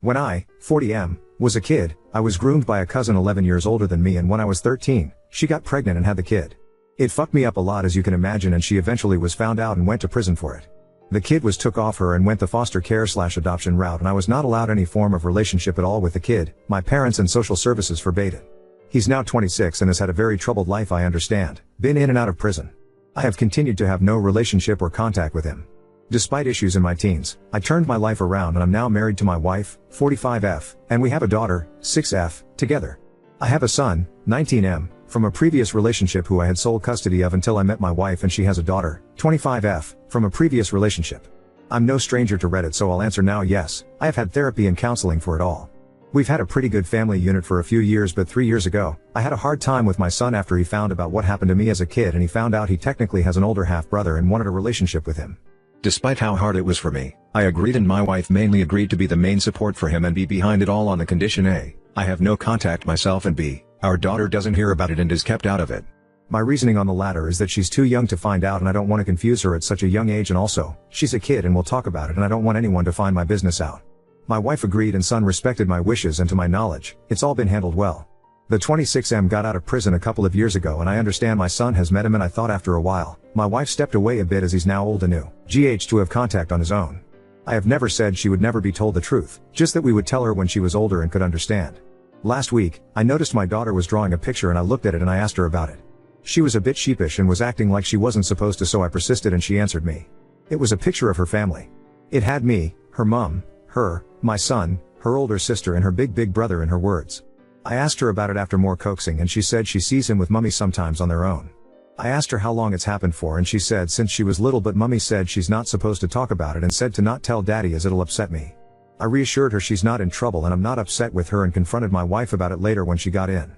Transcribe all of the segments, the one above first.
When I, 40M, was a kid, I was groomed by a cousin 11 years older than me, and when I was 13, she got pregnant and had the kid. It fucked me up a lot, as you can imagine, and she eventually was found out and went to prison for it. The kid was took off her and went the foster care/adoption route, and I was not allowed any form of relationship at all with the kid. My parents and social services forbade it. He's now 26 and has had a very troubled life, I understand, been in and out of prison. I have continued to have no relationship or contact with him. Despite issues in my teens, I turned my life around and I'm now married to my wife, 45F, and we have a daughter, 6F, together. I have a son, 19M, from a previous relationship who I had sole custody of until I met my wife, and she has a daughter, 25F, from a previous relationship. I'm no stranger to Reddit, so I'll answer now yes, I have had therapy and counseling for it all. We've had a pretty good family unit for a few years, but 3 years ago, I had a hard time with my son after he found about what happened to me as a kid, and he found out he technically has an older half-brother and wanted a relationship with him. Despite how hard it was for me, I agreed, and my wife mainly agreed to be the main support for him and be behind it all on the condition A, I have no contact myself, and B, our daughter doesn't hear about it and is kept out of it. My reasoning on the latter is that she's too young to find out and I don't want to confuse her at such a young age, and also, she's a kid and we'll talk about it and I don't want anyone to find my business out. My wife agreed and son respected my wishes, and to my knowledge, it's all been handled well. The 26M got out of prison a couple of years ago, and I understand my son has met him, and I thought after a while, my wife stepped away a bit as he's now old enough to have contact on his own. I have never said she would never be told the truth, just that we would tell her when she was older and could understand. Last week, I noticed my daughter was drawing a picture and I looked at it and I asked her about it. She was a bit sheepish and was acting like she wasn't supposed to, so I persisted and she answered me. It was a picture of her family. It had me, her mom, her, my son, her older sister and her big brother in her words. I asked her about it after more coaxing, and she said she sees him with mummy sometimes on their own. I asked her how long it's happened for, and she said since she was little, but mummy said she's not supposed to talk about it and said to not tell daddy as it'll upset me. I reassured her she's not in trouble and I'm not upset with her, and confronted my wife about it later when she got in.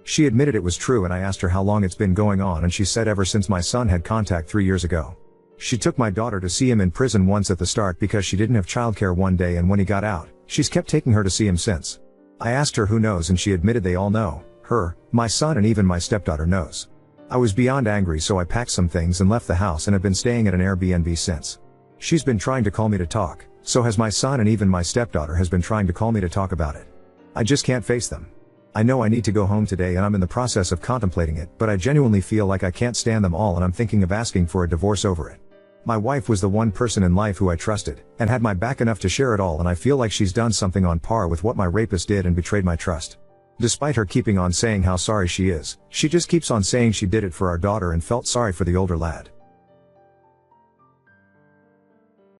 She admitted it was true, and I asked her how long it's been going on, and she said ever since my son had contact 3 years ago. She took my daughter to see him in prison once at the start because she didn't have childcare one day, and when he got out, she's kept taking her to see him since. I asked her who knows, and she admitted they all know, her, my son, and even my stepdaughter knows. I was beyond angry, so I packed some things and left the house and have been staying at an Airbnb since. She's been trying to call me to talk, so has my son, and even my stepdaughter has been trying to call me to talk about it. I just can't face them. I know I need to go home today and I'm in the process of contemplating it, but I genuinely feel like I can't stand them all and I'm thinking of asking for a divorce over it. My wife was the one person in life who I trusted, and had my back enough to share it all, and I feel like she's done something on par with what my rapist did and betrayed my trust. Despite her keeping on saying how sorry she is, she just keeps on saying she did it for our daughter and felt sorry for the older lad.